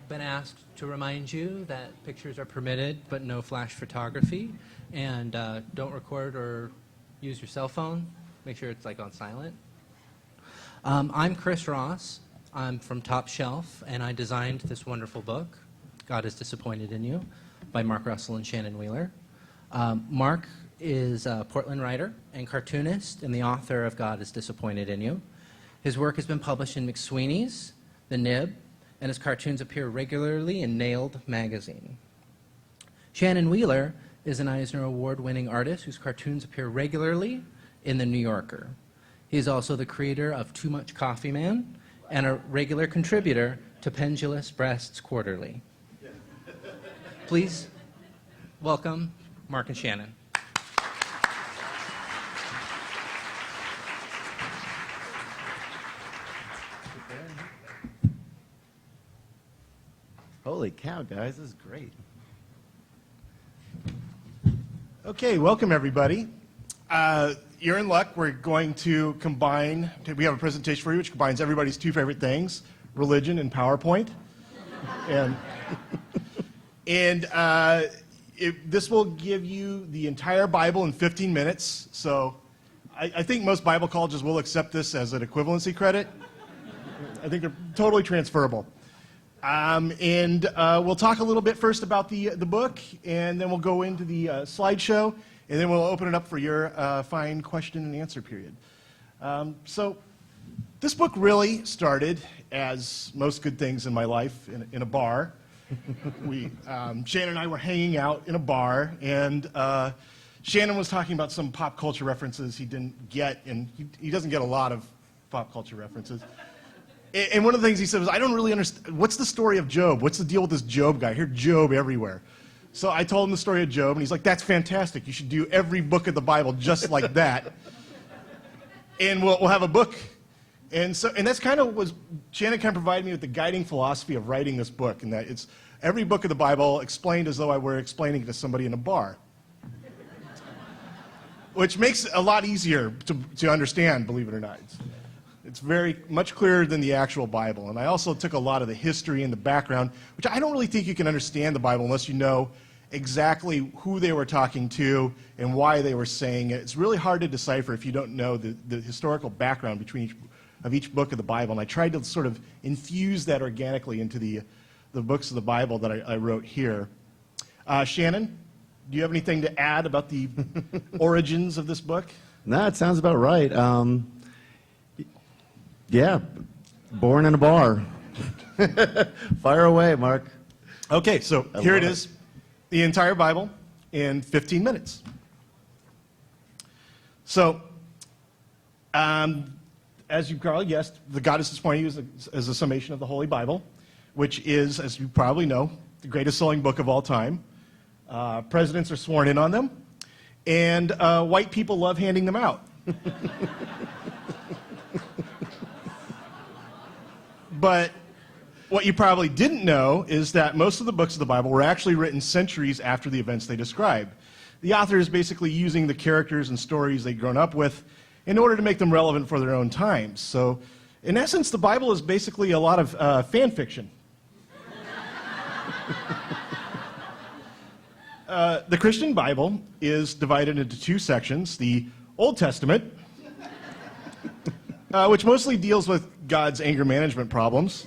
been asked to remind you that pictures are permitted, but no flash photography. And don't record or use your cell phone. Make sure it's like on silent. I'm Chris Ross. I'm from Top Shelf, and I designed this wonderful book, God is Disappointed in You, by Mark Russell and Shannon Wheeler. Mark is a Portland writer and cartoonist and the author of God is Disappointed in You. His work has been published in McSweeney's, The Nib, and his cartoons appear regularly in Nailed magazine. Shannon Wheeler is an Eisner-award winning artist whose cartoons appear regularly in The New Yorker. He is also the creator of Too Much Coffee Man and a regular contributor to Pendulous Breasts Quarterly. Please welcome Mark and Shannon. Holy cow, guys, this is great. Okay, welcome everybody. You're in luck. We're going to combine, we have a presentation for you which combines everybody's two favorite things, religion and PowerPoint. This will give you the entire Bible in 15 minutes. So I think most Bible colleges will accept this as an equivalency credit. I think they're totally transferable. We'll talk a little bit first about the book, and then we'll go into the slideshow, and then we'll open it up for your fine question and answer period. So this book really started, as most good things in my life, in a bar. Shannon and I were hanging out in a bar, and Shannon was talking about some pop culture references he didn't get, and he doesn't get a lot of pop culture references. And one of the things he said was, I don't really understand, what's the story of Job? What's the deal with this Job guy? I hear Job everywhere. So I told him the story of Job, and he's like, that's fantastic. You should do every book of the Bible just like that. And we'll have a book. And that's kind of was, Shannon kind of provided me with the guiding philosophy of writing this book, and that it's every book of the Bible explained as though I were explaining it to somebody in a bar. Which makes it a lot easier to understand, believe it or not. It's very much clearer than the actual Bible. And I also took a lot of the history and the background, which I don't really think you can understand the Bible unless you know exactly who they were talking to and why they were saying it. It's really hard to decipher if you don't know the historical background between each book of the Bible. And I tried to sort of infuse that organically into the books of the Bible that I wrote here. Shannon, do you have anything to add about the origins of this book? No, it sounds about right. Yeah, born in a bar. Fire away, Mark. Okay, so here it is, the entire Bible in 15 minutes. So, as you probably guessed, the God is Disappointed in You is a summation of the Holy Bible, which is, as you probably know, the greatest selling book of all time. Presidents are sworn in on them, and white people love handing them out. But what you probably didn't know is that most of the books of the Bible were actually written centuries after the events they describe. The author is basically using the characters and stories they'd grown up with in order to make them relevant for their own times. So, in essence, the Bible is basically a lot of fan fiction. The Christian Bible is divided into two sections: the Old Testament, which mostly deals with God's anger management problems,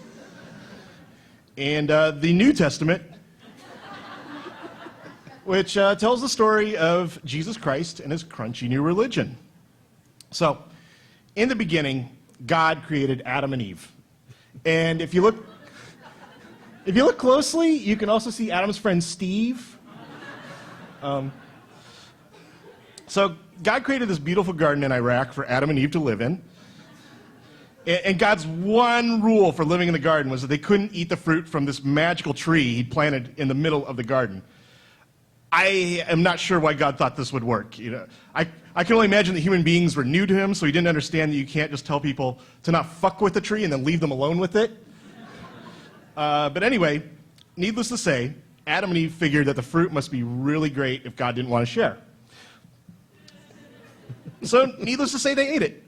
and the New Testament, which tells the story of Jesus Christ and his crunchy new religion. So, in the beginning, God created Adam and Eve. And if you look closely, you can also see Adam's friend Steve. So God created this beautiful garden in Iraq for Adam and Eve to live in. And God's one rule for living in the garden was that they couldn't eat the fruit from this magical tree he planted in the middle of the garden. I am not sure why God thought this would work. You know, I can only imagine that human beings were new to him, so he didn't understand that you can't just tell people to not fuck with the tree and then leave them alone with it. But anyway, needless to say, Adam and Eve figured that the fruit must be really great if God didn't want to share. So, needless to say, they ate it.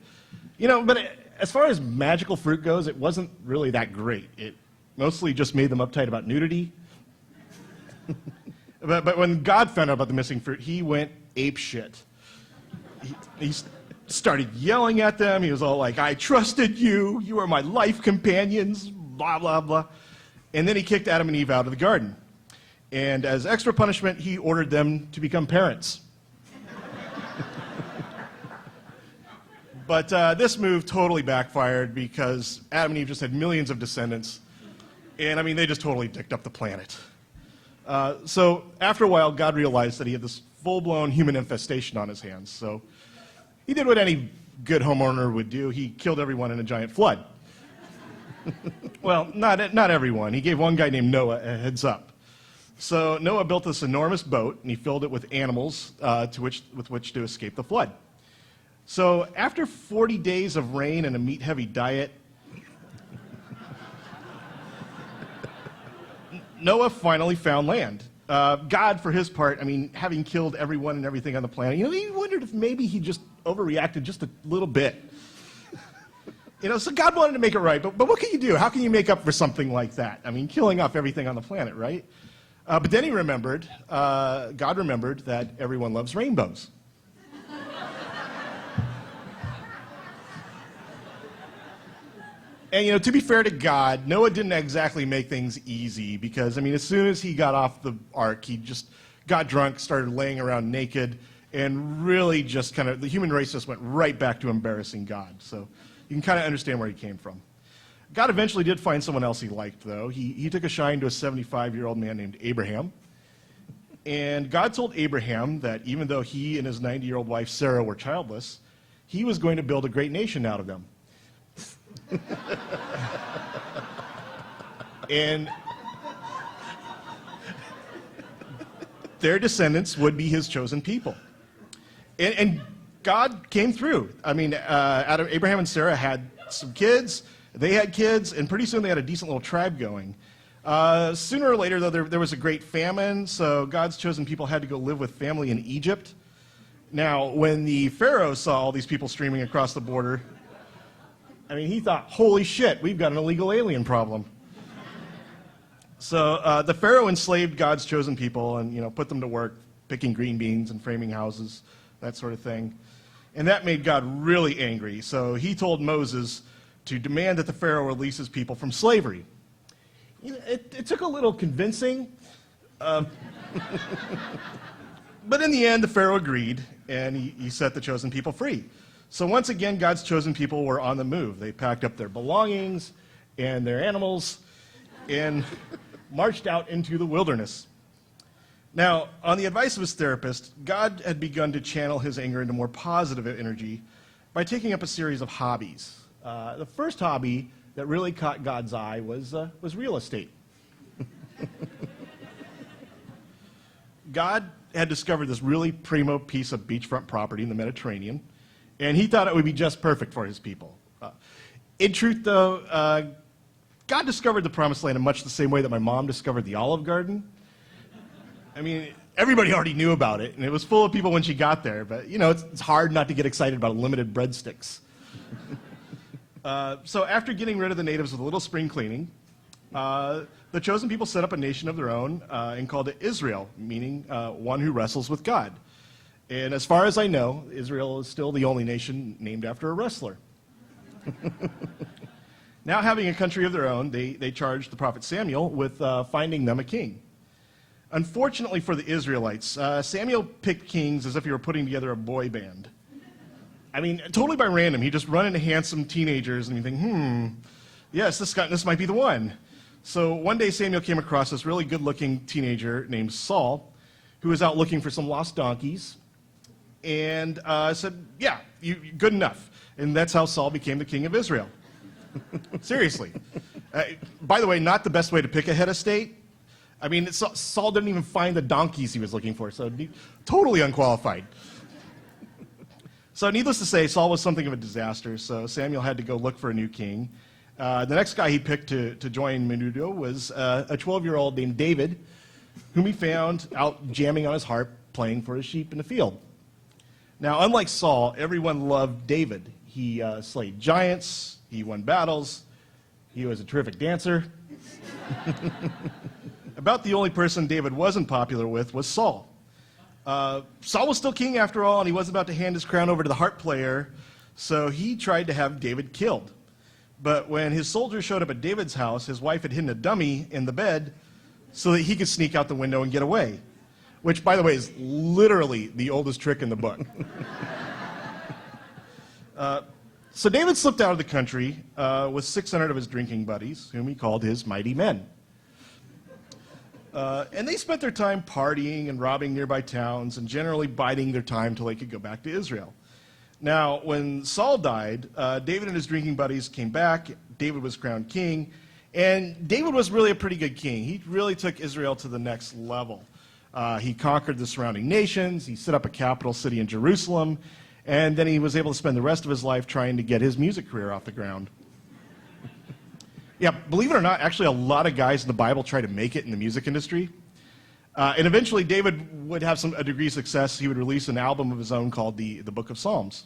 You know, but as far as magical fruit goes, it wasn't really that great. It mostly just made them uptight about nudity. But when God found out about the missing fruit, he went ape shit. He started yelling at them. He was all like, I trusted you. You are my life companions, blah, blah, blah. And then he kicked Adam and Eve out of the garden. And as extra punishment, he ordered them to become parents. But this move totally backfired because Adam and Eve just had millions of descendants. And I mean, they just totally dicked up the planet. So after a while, God realized that he had this full-blown human infestation on his hands. So he did what any good homeowner would do. He killed everyone in a giant flood. Well, not everyone. He gave one guy named Noah a heads up. So Noah built this enormous boat, and he filled it with animals with which to escape the flood. So after 40 days of rain and a meat-heavy diet, Noah finally found land. God, for his part, I mean, having killed everyone and everything on the planet, he wondered if maybe he just overreacted just a little bit. So God wanted to make it right, but what can you do? How can you make up for something like that? I mean, killing off everything on the planet, right? But then he remembered, God remembered that everyone loves rainbows. And, to be fair to God, Noah didn't exactly make things easy because, I mean, as soon as he got off the ark, he just got drunk, started laying around naked, and really just the human race just went right back to embarrassing God. So you can kind of understand where he came from. God eventually did find someone else he liked, though. He took a shine to a 75-year-old man named Abraham. And God told Abraham that even though he and his 90-year-old wife Sarah were childless, he was going to build a great nation out of them. And their descendants would be his chosen people. And God came through. I mean, Abraham and Sarah had some kids, they had kids, and pretty soon they had a decent little tribe going. Sooner or later, though, there was a great famine, so God's chosen people had to go live with family in Egypt. Now, when the Pharaoh saw all these people streaming across the border, I mean, he thought, holy shit, we've got an illegal alien problem. So the Pharaoh enslaved God's chosen people and, put them to work picking green beans and framing houses, that sort of thing. And that made God really angry. So he told Moses to demand that the Pharaoh release his people from slavery. It took a little convincing. But in the end, the Pharaoh agreed, and he set the chosen people free. So once again, God's chosen people were on the move. They packed up their belongings and their animals and marched out into the wilderness. Now, on the advice of his therapist, God had begun to channel his anger into more positive energy by taking up a series of hobbies. The first hobby that really caught God's eye was real estate. God had discovered this really primo piece of beachfront property in the Mediterranean, and he thought it would be just perfect for his people. In truth, though, God discovered the Promised Land in much the same way that my mom discovered the Olive Garden. I mean, everybody already knew about it, and it was full of people when she got there, but, it's hard not to get excited about limited breadsticks. So after getting rid of the natives with a little spring cleaning, the chosen people set up a nation of their own and called it Israel, meaning one who wrestles with God. And as far as I know, Israel is still the only nation named after a wrestler. Now having a country of their own, they charged the prophet Samuel with finding them a king. Unfortunately for the Israelites, Samuel picked kings as if he were putting together a boy band. I mean, totally by random. He just run into handsome teenagers and you think, yes, this might be the one. So one day Samuel came across this really good-looking teenager named Saul, who was out looking for some lost donkeys, and said, yeah, good enough. And that's how Saul became the king of Israel. Seriously. By the way, not the best way to pick a head of state. I mean, Saul didn't even find the donkeys he was looking for, so totally unqualified. So needless to say, Saul was something of a disaster, so Samuel had to go look for a new king. The next guy he picked to join Menudo was a 12-year-old named David, whom he found out jamming on his harp, playing for his sheep in the field. Now, unlike Saul, everyone loved David. He slayed giants, he won battles, he was a terrific dancer. About the only person David wasn't popular with was Saul. Saul was still king after all, and he wasn't about to hand his crown over to the harp player, so he tried to have David killed. But when his soldiers showed up at David's house, his wife had hidden a dummy in the bed so that he could sneak out the window and get away, which, by the way, is literally the oldest trick in the book. So David slipped out of the country with 600 of his drinking buddies, whom he called his mighty men. And they spent their time partying and robbing nearby towns and generally biding their time till they could go back to Israel. Now, when Saul died, David and his drinking buddies came back. David was crowned king. And David was really a pretty good king. He really took Israel to the next level. He conquered the surrounding nations. He set up a capital city in Jerusalem. And then he was able to spend the rest of his life trying to get his music career off the ground. Yeah, believe it or not, actually a lot of guys in the Bible try to make it in the music industry. And eventually David would have a degree of success. He would release an album of his own called the Book of Psalms.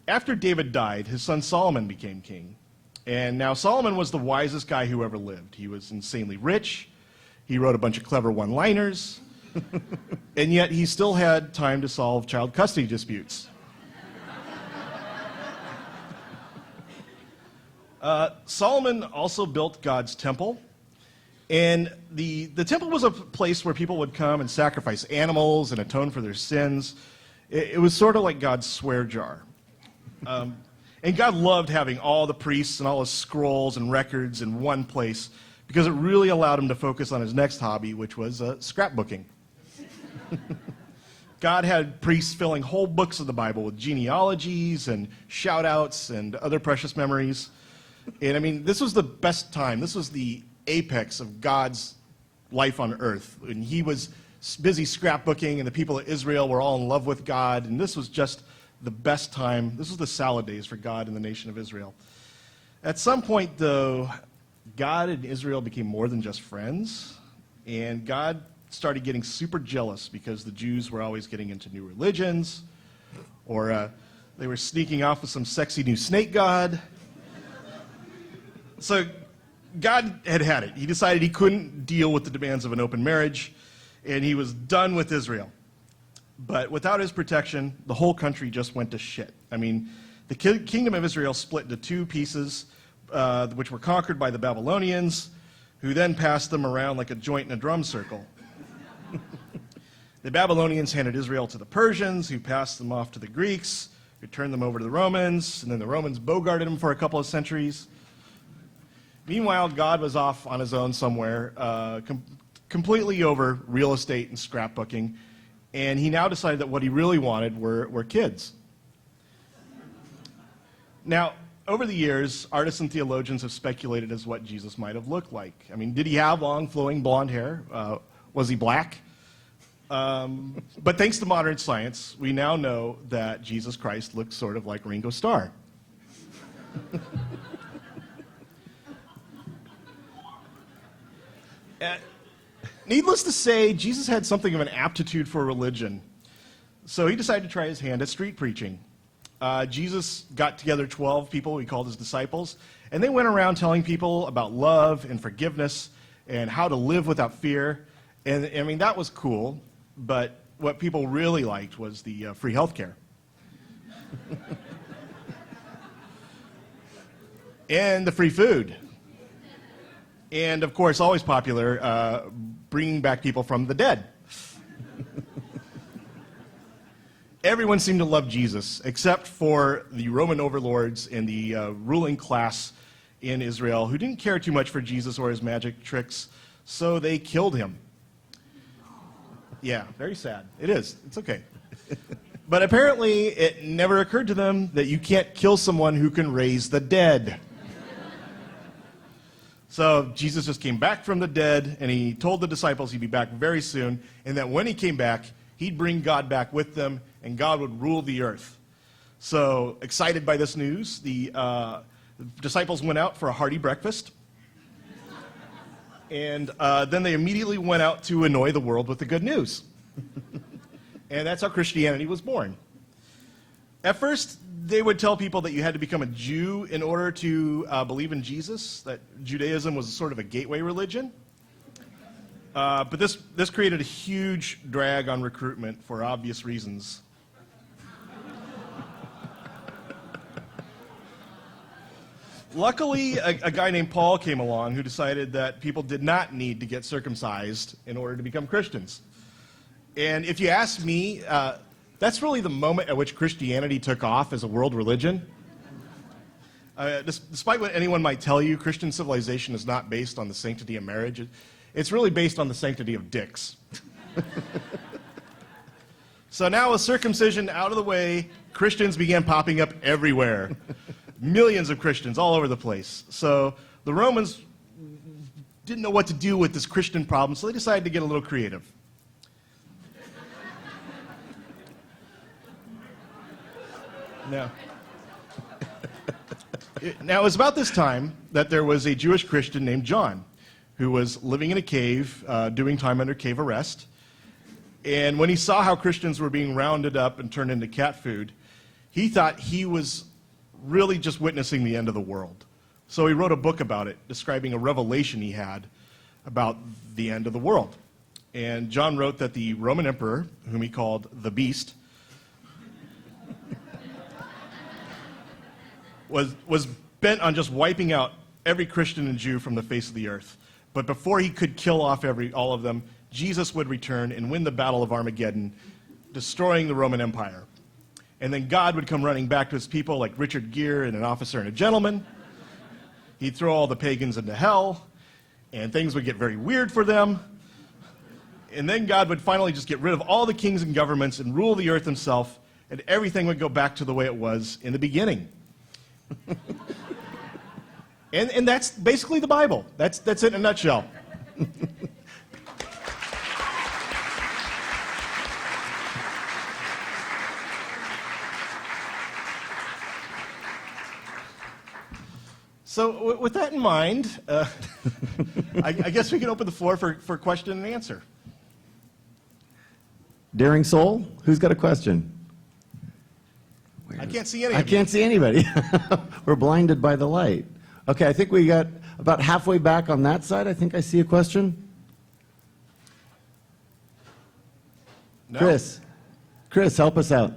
After David died, his son Solomon became king. And now Solomon was the wisest guy who ever lived. He was insanely rich. He wrote a bunch of clever one-liners. And yet he still had time to solve child custody disputes. Solomon also built God's temple. And the temple was a place where people would come and sacrifice animals and atone for their sins. It was sort of like God's swear jar. And God loved having all the priests and all his scrolls and records in one place because it really allowed him to focus on his next hobby, which was scrapbooking. God had priests filling whole books of the Bible with genealogies and shout-outs and other precious memories. And I mean, this was the best time. This was the apex of God's life on earth. And he was busy scrapbooking, and the people of Israel were all in love with God. And this was just the best time. This was the salad days for God and the nation of Israel. At some point, though, God and Israel became more than just friends. And God started getting super jealous because the Jews were always getting into new religions, or they were sneaking off with some sexy new snake god. So God had it. He decided he couldn't deal with the demands of an open marriage, and he was done with Israel. But without his protection, the whole country just went to shit. I mean, the kingdom of Israel split into two pieces, which were conquered by the Babylonians, who then passed them around like a joint in a drum circle. The Babylonians handed Israel to the Persians, who passed them off to the Greeks, who turned them over to the Romans, and then the Romans bogarted them for a couple of centuries. Meanwhile, God was off on his own somewhere, completely over real estate and scrapbooking, and he now decided that what he really wanted were kids. Now, over the years, artists and theologians have speculated as what Jesus might have looked like. I mean, did he have long, flowing blonde hair? Was he black? But thanks to modern science, we now know that Jesus Christ looked sort of like Ringo Starr. Needless to say, Jesus had something of an aptitude for religion. So he decided to try his hand at street preaching. Jesus got together 12 people he called his disciples, and they went around telling people about love and forgiveness and how to live without fear. And I mean, that was cool, but what people really liked was the free health care. And the free food. And of course, always popular, bringing back people from the dead. Everyone seemed to love Jesus, except for the Roman overlords and the ruling class in Israel, who didn't care too much for Jesus or his magic tricks, so they killed him. Yeah, very sad. It is. It's okay. But apparently, it never occurred to them that you can't kill someone who can raise the dead. So Jesus just came back from the dead, and he told the disciples he'd be back very soon, and that when he came back, he'd bring God back with them, and God would rule the earth. So, excited by this news, the disciples went out for a hearty breakfast. And then they immediately went out to annoy the world with the good news. And that's how Christianity was born. At first, they would tell people that you had to become a Jew in order to believe in Jesus, that Judaism was sort of a gateway religion. But this created a huge drag on recruitment for obvious reasons. Luckily, a guy named Paul came along who decided that people did not need to get circumcised in order to become Christians. And if you ask me, that's really the moment at which Christianity took off as a world religion. Despite what anyone might tell you, Christian civilization is not based on the sanctity of marriage. It's really based on the sanctity of dicks. So now with circumcision out of the way, Christians began popping up everywhere. Millions of Christians all over the place. So the Romans didn't know what to do with this Christian problem, so they decided to get a little creative. Now, it was about this time that there was a Jewish Christian named John who was living in a cave, doing time under cave arrest. And when he saw how Christians were being rounded up and turned into cat food, he thought he was really just witnessing the end of the world. So he wrote a book about it, describing a revelation he had about the end of the world. And John wrote that the Roman emperor, whom he called the Beast, was bent on just wiping out every Christian and Jew from the face of the earth. But before he could kill off all of them, Jesus would return and win the Battle of Armageddon, destroying the Roman Empire. And then God would come running back to his people like Richard Gere and An Officer and a Gentleman. He'd throw all the pagans into hell, and things would get very weird for them. And then God would finally just get rid of all the kings and governments and rule the earth himself, and everything would go back to the way it was in the beginning. And that's basically the Bible. That's it in a nutshell. So with that in mind, I guess we can open the floor for question and answer. Daring soul, who's got a question? I can't see any I of you. can't see anybody. We're blinded by the light. Okay, I think we got about halfway back on that side. I think I see a question. No? Chris, help us out.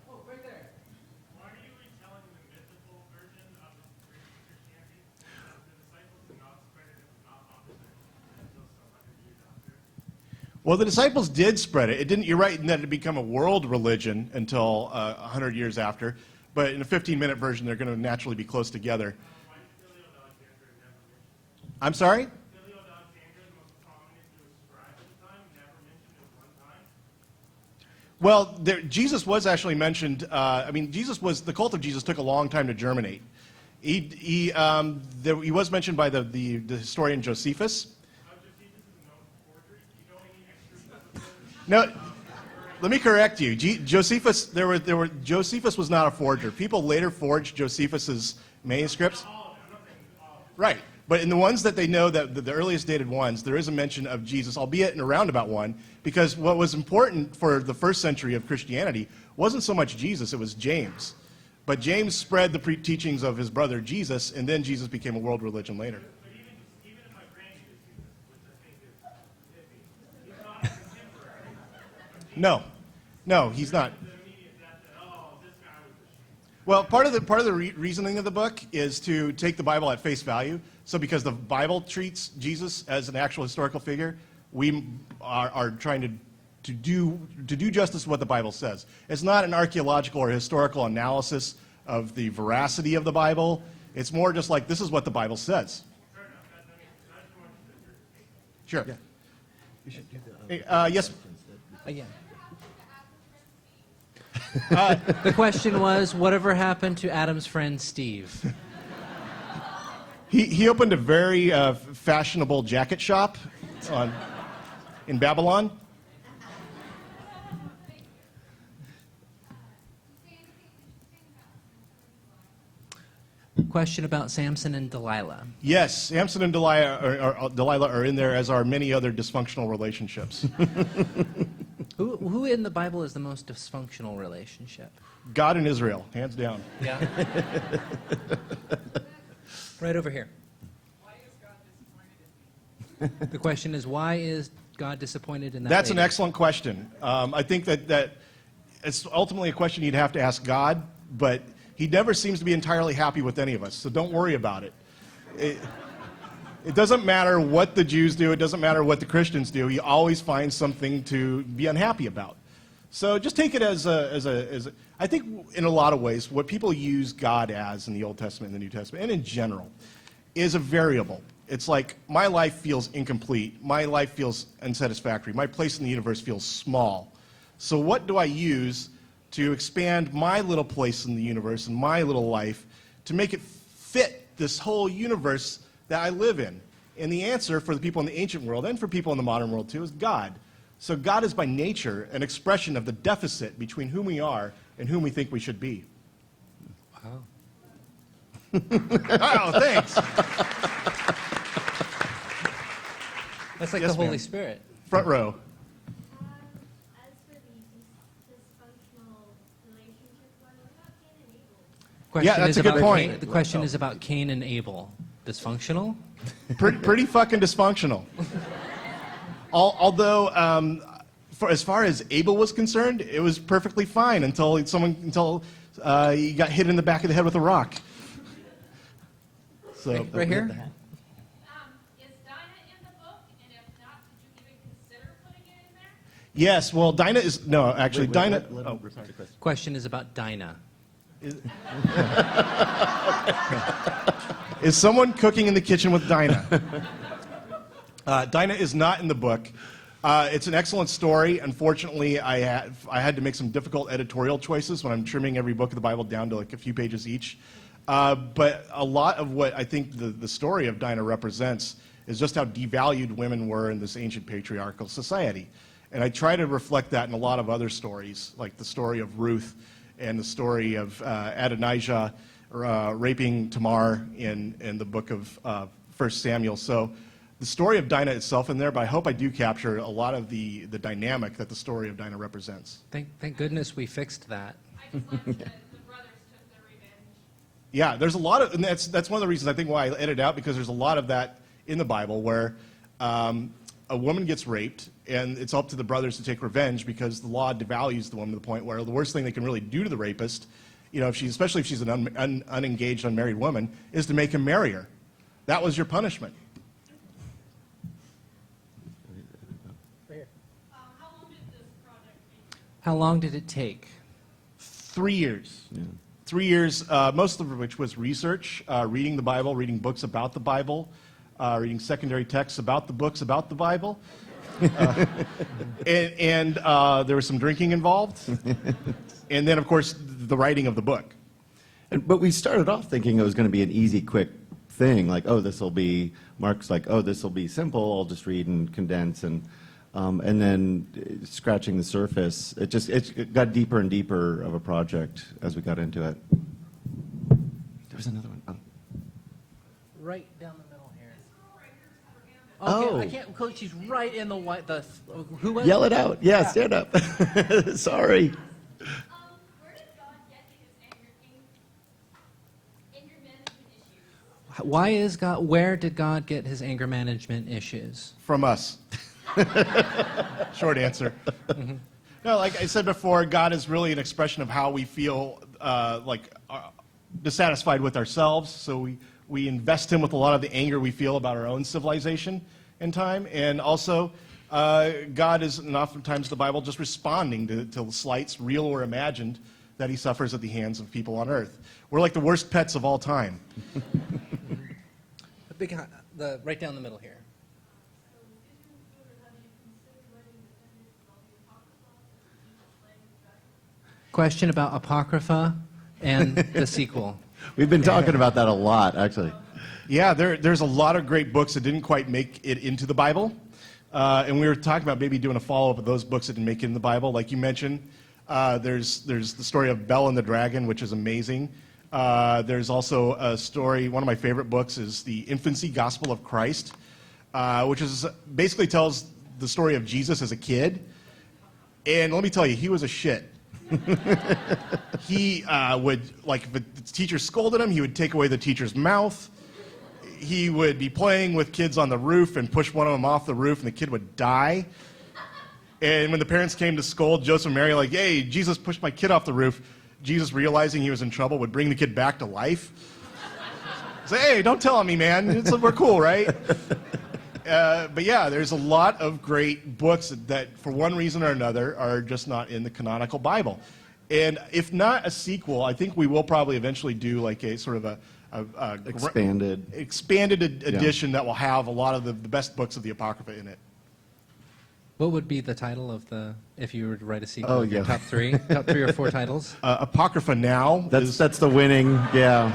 Oh, right there. Why are you retelling the mythical version of Christianity? The disciples did not spread it was not popular until some 100 years after. Well, the disciples did spread it. It didn't. You're right in that it became a world religion until 100 years after. But in a 15-minute version, they're going to naturally be close together. Why is Alexander never mentioned? I'm sorry? Alexander, the most prominent Jewish scribe at the time, never mentioned it one time. Well, Jesus was actually mentioned. The cult of Jesus took a long time to germinate. He was mentioned by the historian Josephus. Josephus is known for forgery. You know any extra? No, let me correct you. Josephus, Josephus was not a forger. People later forged Josephus's manuscripts. Right, but in the ones that they know, that the earliest dated ones, there is a mention of Jesus, albeit in a roundabout one, because what was important for the first century of Christianity wasn't so much Jesus, it was James. But James spread the teachings of his brother Jesus, and then Jesus became a world religion later. But even if my granny Josephus, which I think is he's not a contemporary. No, he's not. The immediate death that, oh, this guy was a sheep. Well, part of the reasoning of the book is to take the Bible at face value. So because the Bible treats Jesus as an actual historical figure, we are trying to do justice to what the Bible says. It's not an archaeological or historical analysis of the veracity of the Bible. It's more just like, this is what the Bible says. Fair enough. I just wanted to Sure. Yeah. You should do the Yes. Yeah. The question was, whatever happened to Adam's friend Steve? He opened a very fashionable jacket shop in Babylon. Question about Samson and Delilah. Yes, Samson and Delilah are in there, as are many other dysfunctional relationships. Who in the Bible is the most dysfunctional relationship? God and Israel, hands down. Yeah. Right over here. Why is God disappointed in me? The question is, why is God disappointed in that That's an lady? excellent question. I think that it's ultimately a question you'd have to ask God, but he never seems to be entirely happy with any of us, so don't worry about it. It doesn't matter what the Jews do, it doesn't matter what the Christians do, he always finds something to be unhappy about. So just take it as I think in a lot of ways, what people use God as in the Old Testament and the New Testament, and in general, is a variable. It's like, my life feels incomplete, my life feels unsatisfactory, my place in the universe feels small. So what do I use to expand my little place in the universe and my little life to make it fit this whole universe that I live in? And the answer for the people in the ancient world, and for people in the modern world too, is God. So God is by nature an expression of the deficit between whom we are and whom we think we should be. Wow. Oh, thanks. That's like Yes, the Holy ma'am. Spirit. Front row. As for the dysfunctional relationship one, what about Cain and Abel? Question that's is a good about point. Cain, the question is about Cain and Abel. Dysfunctional? Pretty fucking dysfunctional. Although, as far as Abel was concerned, it was perfectly fine until he got hit in the back of the head with a rock. So Right here? Is Dinah in the book? And if not, did you even consider putting it in there? yes, well, Dinah is no, actually, Dinah. Let Oh, him repeat the question. Question is about Dinah. is someone cooking in the kitchen with Dinah? Dinah is not in the book. It's an excellent story. Unfortunately, I had to make some difficult editorial choices when I'm trimming every book of the Bible down to like a few pages each. But a lot of what I think the story of Dinah represents is just how devalued women were in this ancient patriarchal society. And I try to reflect that in a lot of other stories, like the story of Ruth and the story of Adonijah raping Tamar in the book of 1 Samuel. So the story of Dinah itself in there, but I hope I do capture a lot of the dynamic that the story of Dinah represents. Thank goodness we fixed that. I just like that the brothers took their revenge. Yeah, there's a lot of, and that's one of the reasons I think why I edited out, because there's a lot of that in the Bible where a woman gets raped, and it's up to the brothers to take revenge because the law devalues the woman to the point where the worst thing they can really do to the rapist, especially if she's an unengaged, unmarried woman, is to make him marry her. That was your punishment. How long did this project take? How long did it take? 3 years. 3 years, most of which was research, reading the Bible, reading books about the Bible, reading secondary texts about the books about the Bible. And there was some drinking involved. And then, of course, the writing of the book. But we started off thinking it was going to be an easy, quick thing. Like, oh, this will be, Mark's like, oh, this will be simple. I'll just read and condense. And then scratching the surface, it got deeper and deeper of a project as we got into it. There was another one. Oh. Right down the middle here. Oh. I can't, Coach, she's right in the white, who was Yell it out. Yeah, stand up. Sorry. Where did God get his anger management issues? Where did God get his anger management issues? From us. Short answer. No, like I said before, God is really an expression of how we feel dissatisfied with ourselves. So we invest him with a lot of the anger we feel about our own civilization and time. And also, God is, and oftentimes the Bible, just responding to slights, real or imagined, that he suffers at the hands of people on earth. We're like the worst pets of all time. Right down the middle here. Question about Apocrypha and the sequel. We've been talking about that a lot, actually. Yeah, there's a lot of great books that didn't quite make it into the Bible. And we were talking about maybe doing a follow-up of those books that didn't make it in the Bible. Like you mentioned, there's the story of Bel and the Dragon, which is amazing. There's also a story, one of my favorite books is the Infancy Gospel of Christ, which basically tells the story of Jesus as a kid. And let me tell you, he was a shit. He would, like, if the teacher scolded him, he would take away the teacher's mouth. He would be playing with kids on the roof and push one of them off the roof, and the kid would die. And when the parents came to scold Joseph and Mary, like, hey, Jesus pushed my kid off the roof, Jesus, realizing he was in trouble, would bring the kid back to life. Say, hey, don't tell on me, man. We're cool, right? But yeah, there's a lot of great books that, for one reason or another, are just not in the canonical Bible. And if not a sequel, I think we will probably eventually do like a sort of a expanded edition that will have a lot of the best books of the Apocrypha in it. What would be the title of the, if you were to write a sequel, Oh, of your yeah. top three or four titles? Apocrypha Now. That's the winning, yeah.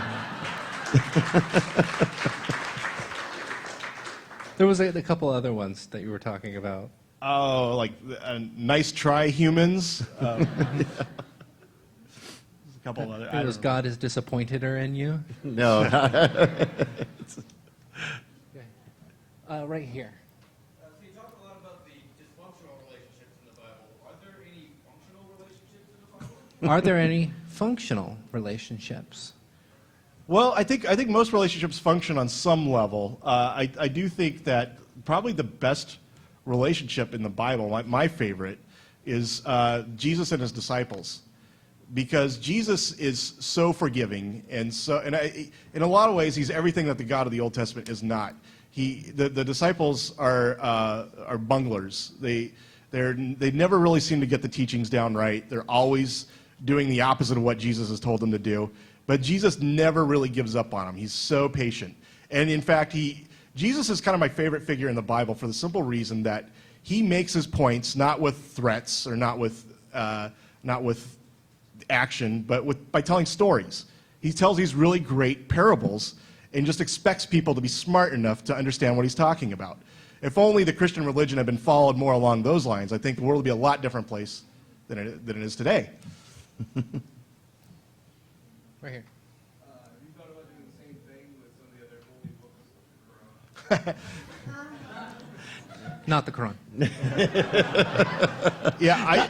There was a couple other ones that you were talking about. Oh, like Nice Try Humans. There's a couple of other. It was God is disappointed in you. No. Right here. So you talk a lot about the dysfunctional relationships in the Bible. Are there any functional relationships in the Bible? Are there any functional relationships? Well, I think most relationships function on some level. I do think that probably the best relationship in the Bible, my favorite, is Jesus and his disciples, because Jesus is so forgiving and in a lot of ways he's everything that the God of the Old Testament is not. The disciples are bunglers. They never really seem to get the teachings down right. They're always doing the opposite of what Jesus has told them to do. But Jesus never really gives up on them. He's so patient. And in fact, Jesus is kind of my favorite figure in the Bible for the simple reason that he makes his points not with threats or not with action, but by telling stories. He tells these really great parables and just expects people to be smart enough to understand what he's talking about. If only the Christian religion had been followed more along those lines, I think the world would be a lot different place than it is today. Right here. Have you thought about doing the same thing with some of the other holy books of the Quran? Not the Quran. Yeah,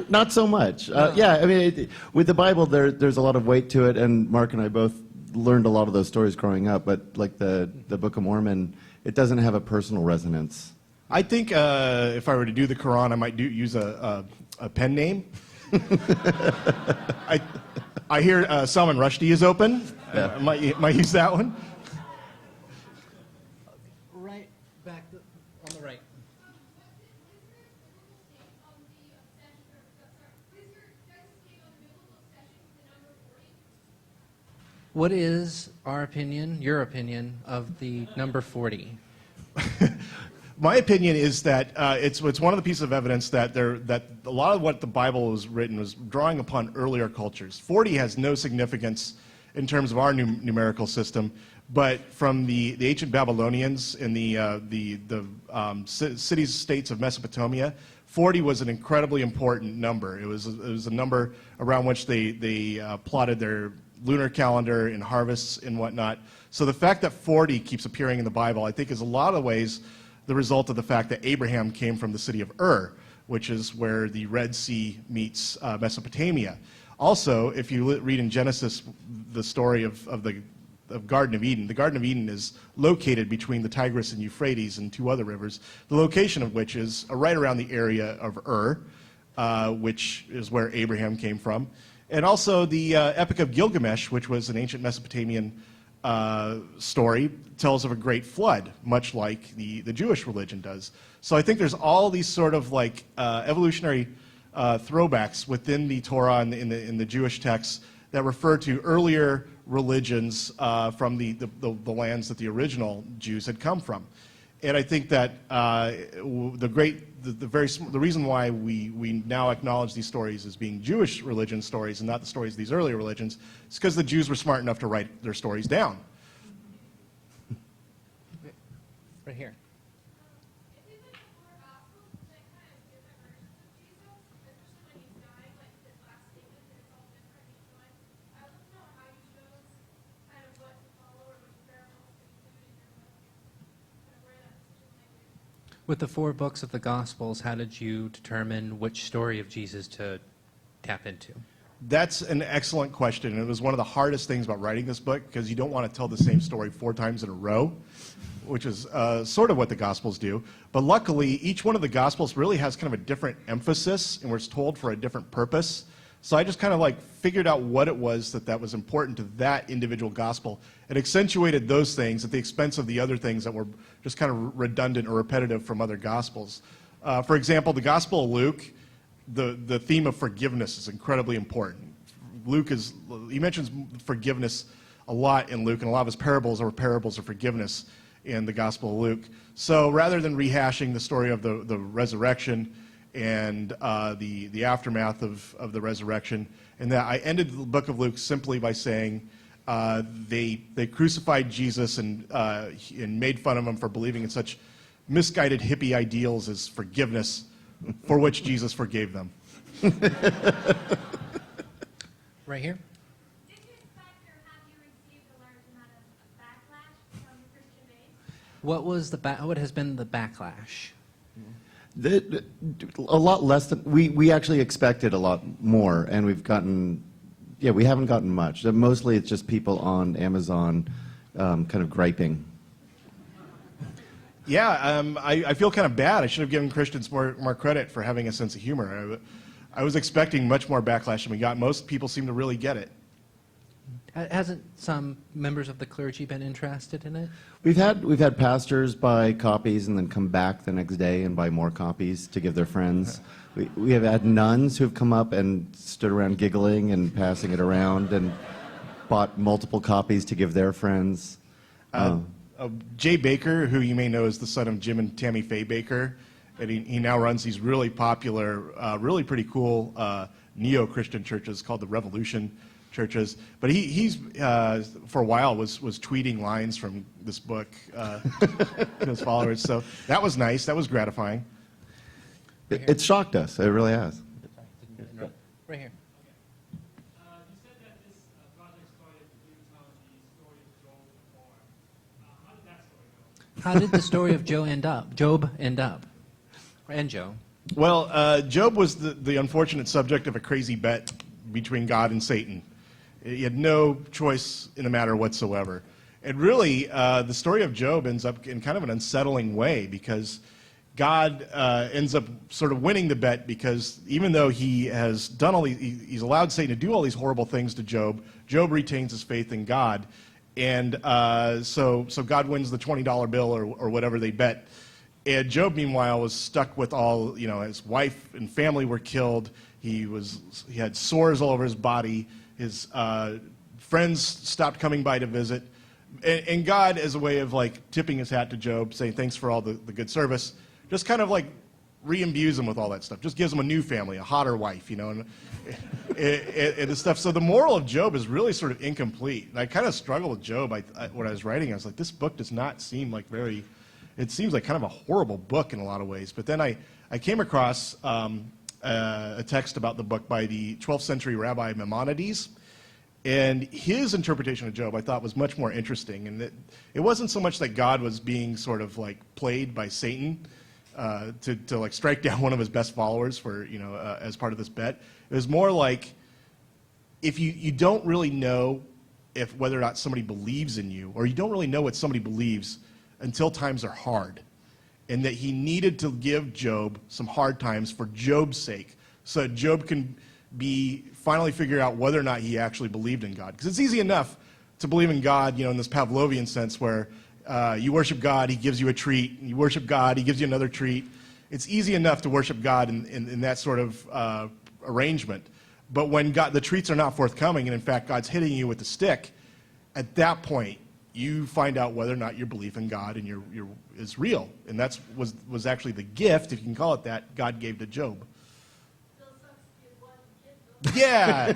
Not so much. Yeah, I mean, with the Bible, there's a lot of weight to it, and Mark and I both learned a lot of those stories growing up. But like the Book of Mormon, it doesn't have a personal resonance. I think if I were to do the Quran, I might use a pen name. I hear Salman Rushdie is open. Yeah. Might use that one. Right back on the right. What is our opinion, your opinion, of the number 40? My opinion is that it's one of the pieces of evidence that a lot of what the Bible was written was drawing upon earlier cultures. 40 has no significance in terms of our numerical system, but from the ancient Babylonians in the cities states of Mesopotamia, 40 was an incredibly important number. It was a number around which they plotted their lunar calendar and harvests and whatnot. So the fact that 40 keeps appearing in the Bible, I think, is a lot of ways the result of the fact that Abraham came from the city of Ur, which is where the Red Sea meets Mesopotamia. Also, if you read in Genesis the story of the Garden of Eden, the Garden of Eden is located between the Tigris and Euphrates and two other rivers, the location of which is right around the area of Ur, which is where Abraham came from. And also the Epic of Gilgamesh, which was an ancient Mesopotamian story, tells of a great flood, much like the Jewish religion does. So I think there's all these sort of like evolutionary throwbacks within the Torah and in the Jewish texts that refer to earlier religions from the lands that the original Jews had come from. And I think that the reason why we now acknowledge these stories as being Jewish religion stories and not the stories of these earlier religions is because the Jews were smart enough to write their stories down. Right here. With the 4 books of the Gospels, how did you determine which story of Jesus to tap into? That's an excellent question. It was one of the hardest things about writing this book because you don't want to tell the same story 4 times in a row, which is sort of what the Gospels do. But luckily, each one of the Gospels really has kind of a different emphasis and was told for a different purpose. So I just kind of like figured out what it was that was important to that individual Gospel and accentuated those things at the expense of the other things that were just kind of redundant or repetitive from other Gospels. For example, the Gospel of Luke, the theme of forgiveness is incredibly important. He mentions forgiveness a lot in Luke, and a lot of his parables are parables of forgiveness in the Gospel of Luke. So rather than rehashing the story of the resurrection and the aftermath of the resurrection, and that I ended the book of Luke simply by saying they crucified Jesus and made fun of him for believing in such misguided hippie ideals as forgiveness, for which Jesus forgave them. Right here. Did you expect or have you received a large amount of backlash from the Christian base? What has been the backlash? A lot less than we actually expected. A lot more, and we haven't gotten much. Mostly it's just people on Amazon kind of griping. Yeah, I feel kind of bad. I should have given Christians more credit for having a sense of humor. I was expecting much more backlash than we got. Most people seem to really get it. Hasn't some members of the clergy been interested in it? We've had pastors buy copies and then come back the next day and buy more copies to give their friends. We have had nuns who have come up and stood around giggling and passing it around and bought multiple copies to give their friends. Jay Baker, who you may know is the son of Jim and Tammy Faye Baker, and he now runs these really popular, really pretty cool neo-Christian churches called the Revolution churches. But he's for a while was tweeting lines from this book to his followers. So that was nice. That was gratifying. It's shocked us. It really has. Right here. You said that this project started with you telling the story of Job before. How did that story go? How did the story of Job end up? And Joe. Well, Job was the unfortunate subject of a crazy bet between God and Satan. He had no choice in the matter whatsoever. And really, the story of Job ends up in kind of an unsettling way because God ends up sort of winning the bet because even though he has done he's allowed Satan to do all these horrible things to Job, Job retains his faith in God. And so God wins the $20 bill or whatever they bet. And Job, meanwhile, was stuck with all, his wife and family were killed. He had sores all over his body. His friends stopped coming by to visit. And God, as a way of tipping his hat to Job, saying thanks for all the good service, just kind of re-imbues him with all that stuff. Just gives him a new family, a hotter wife, and stuff. So the moral of Job is really sort of incomplete. And I kind of struggled with Job when I was writing. I was like, this book does not seem it seems like kind of a horrible book in a lot of ways. But then I came across a text about the book by the 12th century rabbi Maimonides. And his interpretation of Job I thought was much more interesting. And it wasn't so much that God was being sort of played by Satan to strike down one of his best followers for, as part of this bet. It was more like if you don't really know whether or not somebody believes in you, or you don't really know what somebody believes until times are hard. And that he needed to give Job some hard times for Job's sake, so that Job can finally figure out whether or not he actually believed in God. Because it's easy enough to believe in God, in this Pavlovian sense where you worship God, he gives you a treat. You worship God, he gives you another treat. It's easy enough to worship God in that sort of arrangement. But when the treats are not forthcoming, and in fact God's hitting you with the stick, at that point, you find out whether or not your belief in God is real. And that was actually the gift, if you can call it that, God gave to Job. Yeah.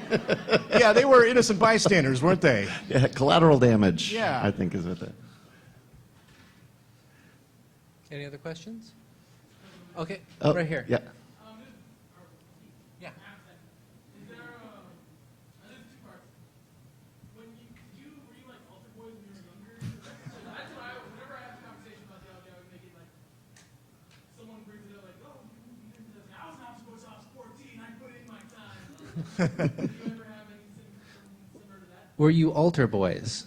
Yeah, they were innocent bystanders, weren't they? Yeah, collateral damage. Yeah. I think is what that. Any other questions? Okay, Oh, right here. Yeah. Yeah. Is there there's 2 parts. Were you altar boys when you were younger? That's what whenever I have a conversation about the LDA, I would make it Were you altar boys?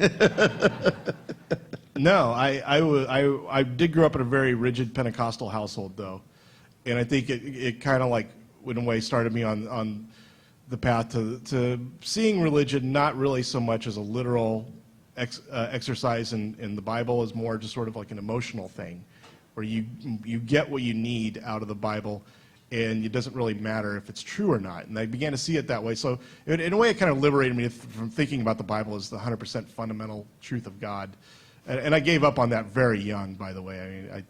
No, I did grow up in a very rigid Pentecostal household, though, and I think it kind of like, in a way, started me on the path to seeing religion not really so much as a literal exercise in the Bible, as more just sort of like an emotional thing, where you get what you need out of the Bible, and it doesn't really matter if it's true or not. And I began to see it that way. So in a way, it kind of liberated me from thinking about the Bible as the 100% fundamental truth of God. And I gave up on that very young, by the way. I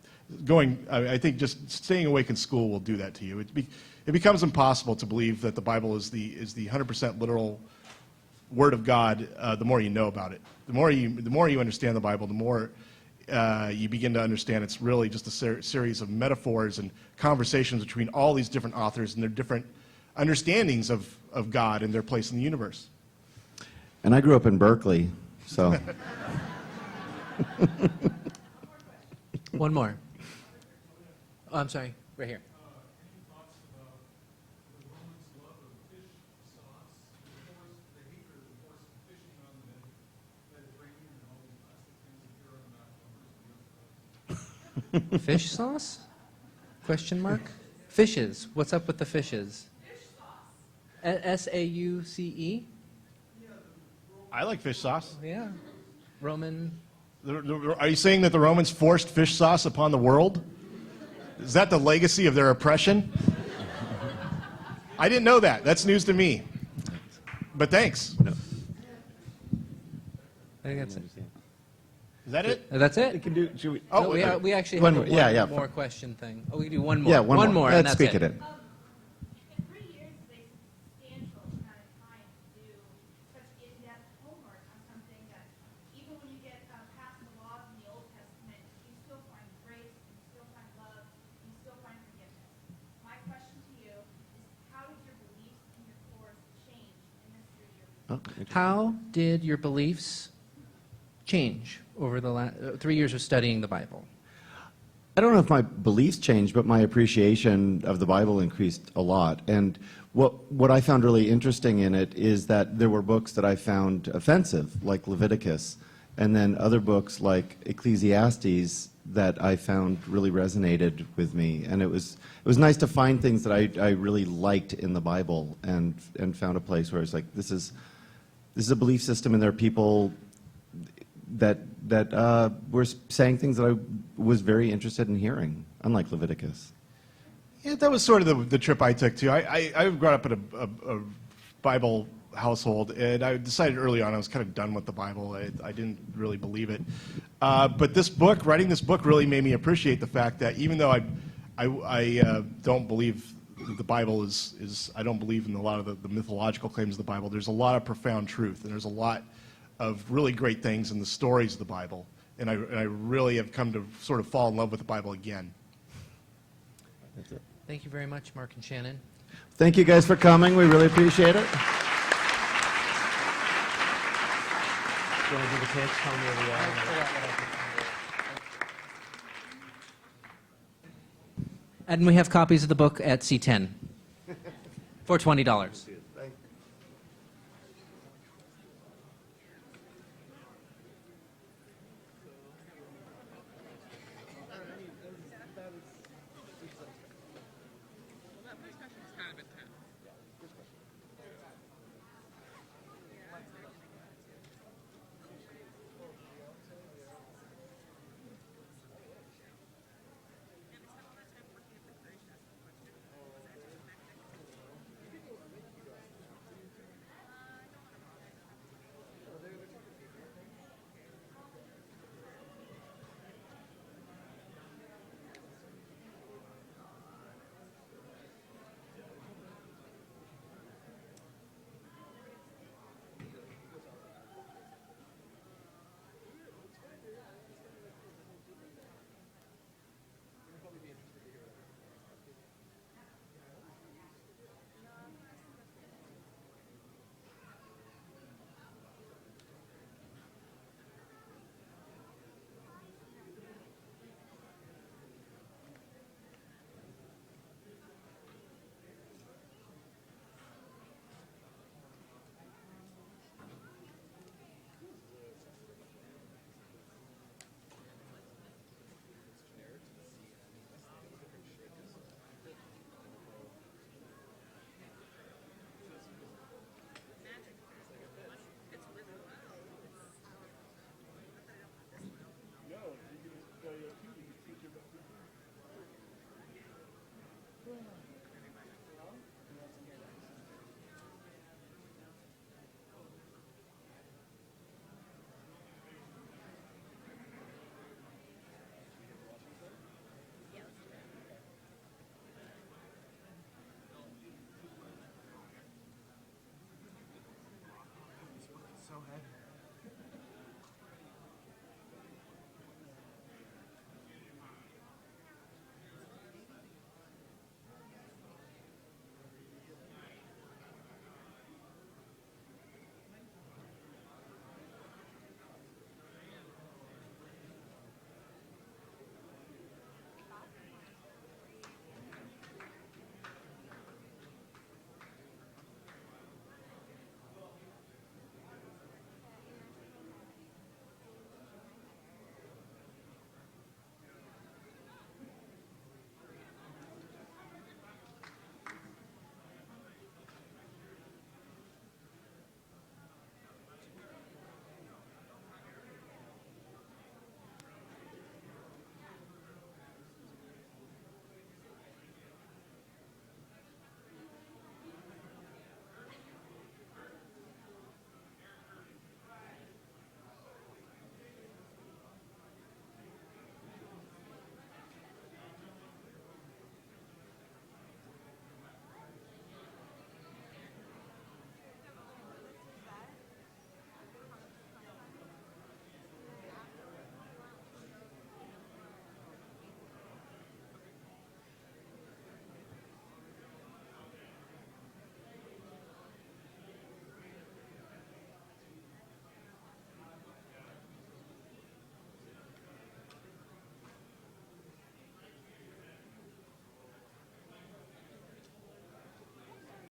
mean, I think just staying awake in school will do that to you. It becomes impossible to believe that the Bible is the 100% literal Word of God. The more you know about it, the more you understand the Bible, the more you begin to understand it's really just a series of metaphors and conversations between all these different authors and their different understandings of God and their place in the universe. And I grew up in Berkeley, so. One more. Oh, I'm sorry. Right here. Any thoughts about the Romans' love of fish sauce, the hatred of forced fishing on the Mediterranean, and all these plastic things that appear on the map? Fish sauce? Question mark? Fishes. What's up with the fishes? Fish sauce. S-A-U-C-E? I like fish sauce. Yeah. Roman. Are you saying that the Romans forced fish sauce upon the world? Is that the legacy of their oppression? I didn't know that. That's news to me. But thanks. I think that's it. Is that it? That's it? Can do, should we? Oh, No, wait. we actually One have more. Yeah, yeah. more question thing. Oh, we can do one more. Yeah, one more. and Let's that's speak it. it in. In 3 years, they substantial amount of time to do such in-depth homework on something that even when you get past the laws in the Old Testament, you still find grace, you still find love, you still find forgiveness. My question to you is, how did your beliefs and your course change in this 3 years? Oh, interesting. How did your beliefs change over the 3 years of studying the Bible? I don't know if my beliefs changed, but my appreciation of the Bible increased a lot. And what I found really interesting in it is that there were books that I found offensive, like Leviticus, and then other books like Ecclesiastes that I found really resonated with me. And it was nice to find things that I really liked in the Bible, and found a place where it's like, this is a belief system, and there are people that were saying things that I was very interested in hearing, unlike Leviticus. Yeah, that was sort of the trip I took, too. I grew up in a Bible household, and I decided early on I was kind of done with the Bible. I didn't really believe it. But writing this book really made me appreciate the fact that even though I don't believe the Bible is I don't believe in a lot of the mythological claims of the Bible, there's a lot of profound truth, and there's a lot of really great things in the stories of the Bible. And I really have come to sort of fall in love with the Bible again. That's it. Thank you very much, Mark and Shannon. Thank you guys for coming. We really appreciate it. Do you want to do the pitch? Tell me where we are. And we have copies of the book at C10 for $20.